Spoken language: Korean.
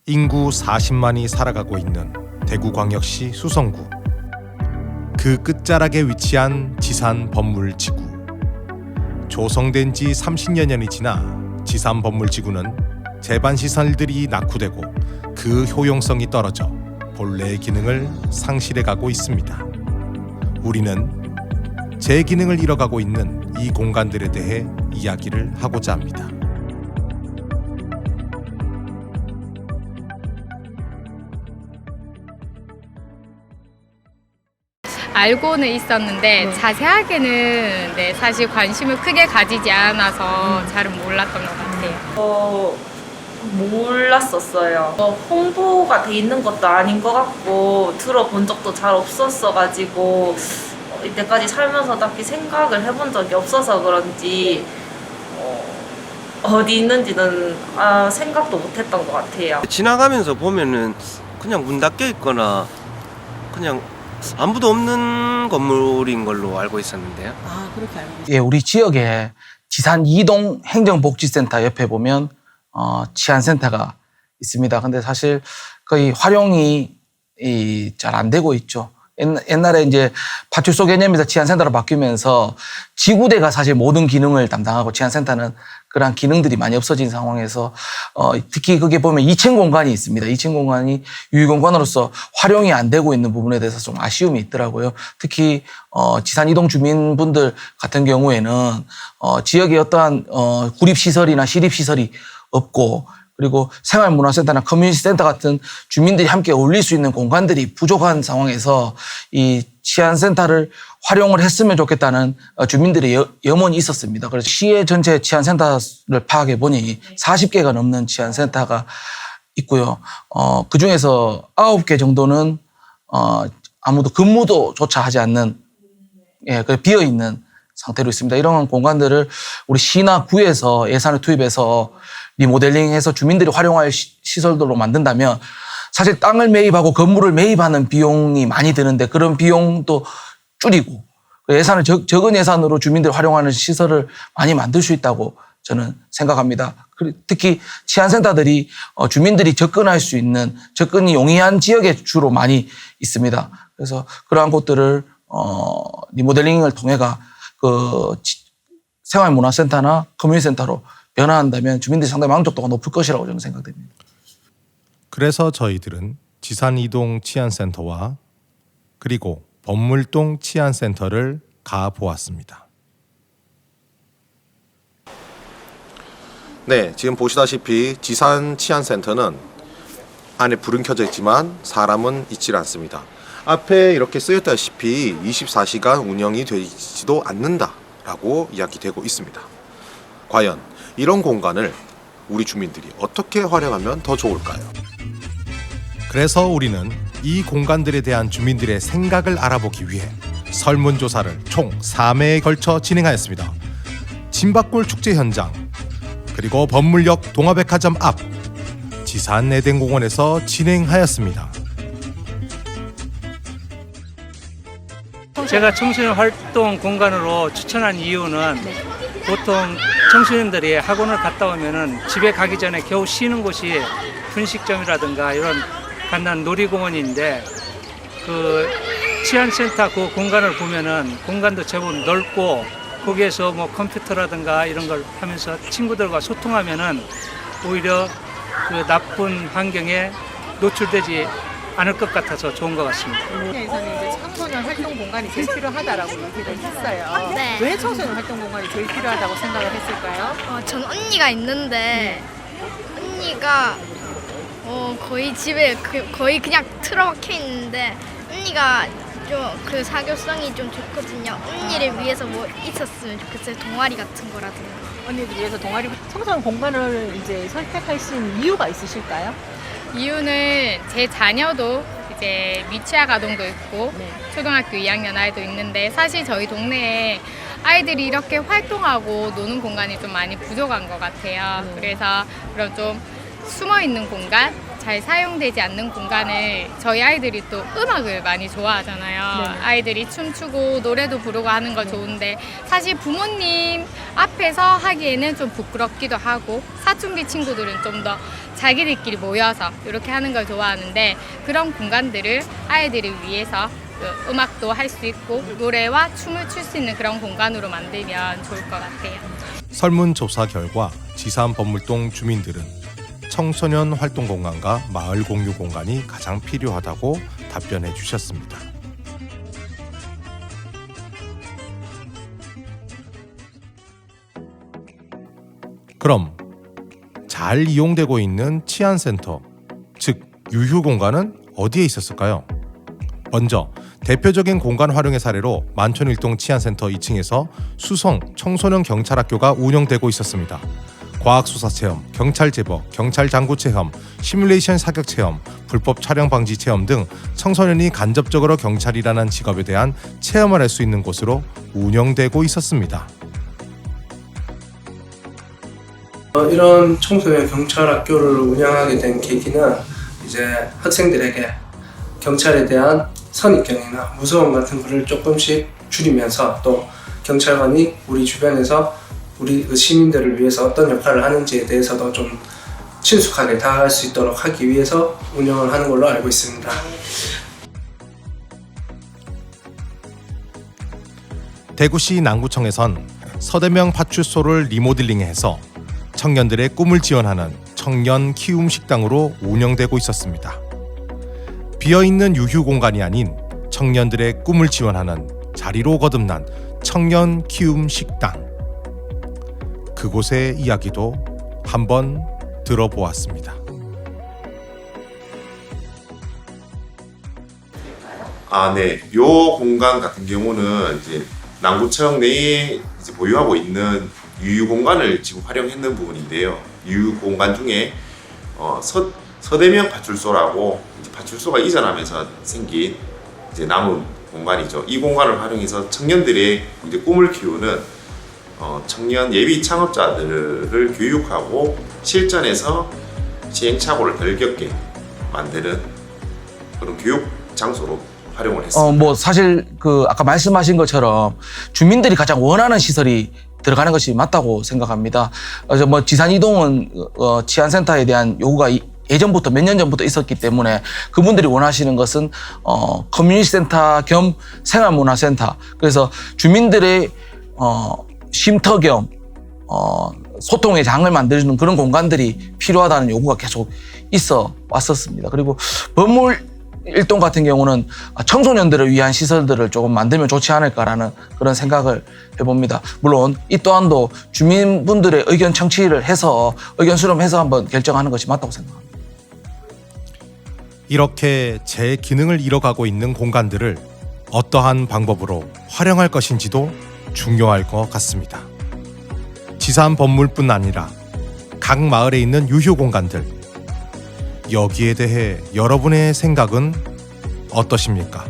인구 40만이 살아가고 있는 대구광역시 수성구. 그 끝자락에 위치한 지산법물지구. 조성된 지 30여 년이 지나 지산법물지구는 제반시설들이 낙후되고 그 효용성이 떨어져 본래의 기능을 상실해가고 있습니다. 우리는 제 기능을 잃어가고 있는 이 공간들에 대해 이야기를 하고자 합니다. 알고는 있었는데 자세하게는 사실 관심을 크게 가지지 않아서 잘은 몰랐던 것 같아요. 몰랐었어요. 홍보가 돼 있는 것도 아닌 것 같고 들어본 적도 잘 없었어가지고 이때까지 살면서 딱히 생각을 해본 적이 없어서 그런지 어디 있는지는 생각도 못했던 것 같아요. 지나가면서 보면은 그냥 문 닫혀 있거나 그냥 아무도 없는 건물인 걸로 알고 있었는데요. 그렇게 알고 있어요. 예, 우리 지역에 지산 2동 행정복지센터 옆에 보면 치안센터가 있습니다. 근데 사실 거의 활용이 잘 안 되고 있죠. 옛날에 이제 파출소 개념에서 치안센터로 바뀌면서 지구대가 사실 모든 기능을 담당하고 치안센터는 그런 기능들이 많이 없어진 상황에서 특히 거기에 보면 2층 공간이 있습니다. 2층 공간이 유휴공간으로서 활용이 안 되고 있는 부분에 대해서 좀 아쉬움이 있더라고요. 특히 지산 이동 주민분들 같은 경우에는 지역에 어떠한 구립시설이나 시립시설이 없고 그리고 생활문화센터나 커뮤니티센터 같은 주민들이 함께 어울릴 수 있는 공간들이 부족한 상황에서 이 치안센터를 활용을 했으면 좋겠다는 주민들의 염원이 있었습니다. 그래서 시의 전체 치안센터를 파악해 보니 40개가 넘는 치안센터가 있고요. 그중에서 9개 정도는 아무도 근무도조차 하지 않는 비어 있는 상태로 있습니다. 이런 공간들을 우리 시나 구에서 예산을 투입해서 리모델링해서 주민들이 활용할 시설들로 만든다면 사실 땅을 매입하고 건물을 매입하는 비용이 많이 드는데 그런 비용도 줄이고 예산을 적은 예산으로 주민들이 활용하는 시설을 많이 만들 수 있다고 저는 생각합니다. 특히 치안센터들이 주민들이 접근할 수 있는 접근이 용이한 지역에 주로 많이 있습니다. 그래서 그러한 곳들을 리모델링을 통해가 그 생활문화센터나 커뮤니티센터로 변화한다면 주민들이 상당히 만족도가 높을 것이라고 저는 생각됩니다. 그래서 저희들은 지산 이동 치안센터와 그리고 법물동 치안센터를 가보았습니다. 네, 지금 보시다시피 지산 치안센터는 안에 불은 켜져 있지만 사람은 있질 않습니다. 앞에 이렇게 쓰였다시피 24시간 운영이 되지도 않는다라고 이야기되고 있습니다. 과연 이런 공간을 우리 주민들이 어떻게 활용하면 더 좋을까요? 그래서 우리는 이 공간들에 대한 주민들의 생각을 알아보기 위해 설문조사를 총 3회에 걸쳐 진행하였습니다. 진박골 축제 현장, 그리고 법물역 동화백화점 앞, 지산 에덴공원에서 진행하였습니다. 제가 청소년 활동 공간으로 추천한 이유는 보통 청소년들이 학원을 갔다 오면은 집에 가기 전에 겨우 쉬는 곳이 분식점이라든가 이런 간단 놀이공원인데 그 치안센터 그 공간을 보면은 공간도 제법 넓고 거기에서 뭐 컴퓨터라든가 이런 걸 하면서 친구들과 소통하면은 오히려 그 나쁜 환경에 노출되지 않을 것 같아서 좋은 것 같습니다. 에서는 이제 청소년 활동 공간이 제일 필요하다라고 얘기를 했어요. 네. 왜 청소년 활동 공간이 제일 필요하다고 생각을 했을까요? 전 언니가 있는데 언니가 거의 집에 거의 그냥 틀어박혀 있는데 언니가 좀 그 사교성이 좀 좋거든요. 언니를 위해서 뭐 있었으면 좋겠어요. 동아리 같은 거라든가. 언니들 위해서 동아리 청소년 공간을 이제 선택하신 이유가 있으실까요? 이유는 제 자녀도 이제 미취학 아동도 있고 초등학교 2학년 아이도 있는데 사실 저희 동네에 아이들이 이렇게 활동하고 노는 공간이 좀 많이 부족한 것 같아요. 그래서 그런 좀 숨어있는 공간, 잘 사용되지 않는 공간을 저희 아이들이 또 음악을 많이 좋아하잖아요. 아이들이 춤추고 노래도 부르고 하는 거 좋은데 사실 부모님 앞에서 하기에는 좀 부끄럽기도 하고 사춘기 친구들은 좀 더 자기들끼리 모여서 이렇게 하는 걸 좋아하는데 그런 공간들을 아이들을 위해서 음악도 할 수 있고 노래와 춤을 출 수 있는 그런 공간으로 만들면 좋을 것 같아요. 설문조사 결과 지산 범물동 주민들은 청소년 활동 공간과 마을 공유 공간이 가장 필요하다고 답변해 주셨습니다. 그럼 잘 이용되고 있는 치안센터, 즉 유휴 공간은 어디에 있었을까요? 먼저 대표적인 공간 활용의 사례로 만촌일동 치안센터 2층에서 수성 청소년 경찰학교가 운영되고 있었습니다. 과학수사체험, 경찰 제복, 경찰 장구 체험, 시뮬레이션 사격 체험, 불법 촬영 방지 체험 등 청소년이 간접적으로 경찰이라는 직업에 대한 체험을 할 수 있는 곳으로 운영되고 있었습니다. 이런 청소년 경찰학교를 운영하게 된 계기는 이제 학생들에게 경찰에 대한 선입견이나 무서움 같은 거를 조금씩 줄이면서 또 경찰관이 우리 주변에서 우리 시민들을 위해서 어떤 역할을 하는지에 대해서도 좀 친숙하게 다가갈 수 있도록 하기 위해서 운영을 하는 걸로 알고 있습니다. 대구시 남구청에선 서대명 파출소를 리모델링해서 청년들의 꿈을 지원하는 청년 키움 식당으로 운영되고 있었습니다. 비어있는 유휴 공간이 아닌 청년들의 꿈을 지원하는 자리로 거듭난 청년 키움 식당. 그곳의 이야기도 한번 들어보았습니다. 네. 요 공간 같은 경우는 이제 남구청 내에 이제 보유하고 있는 유휴 공간을 지금 활용했는 부분인데요. 유휴 공간 중에 서대명 파출소라고 이제 파출소가 이전하면서 생긴 이제 남은 공간이죠. 이 공간을 활용해서 청년들의 이제 꿈을 키우는 청년 예비 창업자들을 교육하고 실전에서 시행착오를 덜 겪게 만드는 그런 교육 장소로 활용을 했습니다. 사실 아까 말씀하신 것처럼 주민들이 가장 원하는 시설이 들어가는 것이 맞다고 생각합니다. 지산 이동은 치안센터에 대한 요구가 예전부터 몇 년 전부터 있었기 때문에 그분들이 원하시는 것은 커뮤니티 센터 겸 생활문화센터, 그래서 주민들의 쉼터 겸 소통의 장을 만들어주는 그런 공간들이 필요하다는 요구가 계속 있어 왔었습니다. 그리고 범물 일동 같은 경우는 청소년들을 위한 시설들을 조금 만들면 좋지 않을까라는 그런 생각을 해봅니다. 물론 이 또한도 주민분들의 의견 청취를 해서 의견 수렴해서 한번 결정하는 것이 맞다고 생각합니다. 이렇게 제 기능을 잃어가고 있는 공간들을 어떠한 방법으로 활용할 것인지도 중요할 것 같습니다. 지산 범물뿐 아니라 각 마을에 있는 유휴 공간들, 여기에 대해 여러분의 생각은 어떠십니까?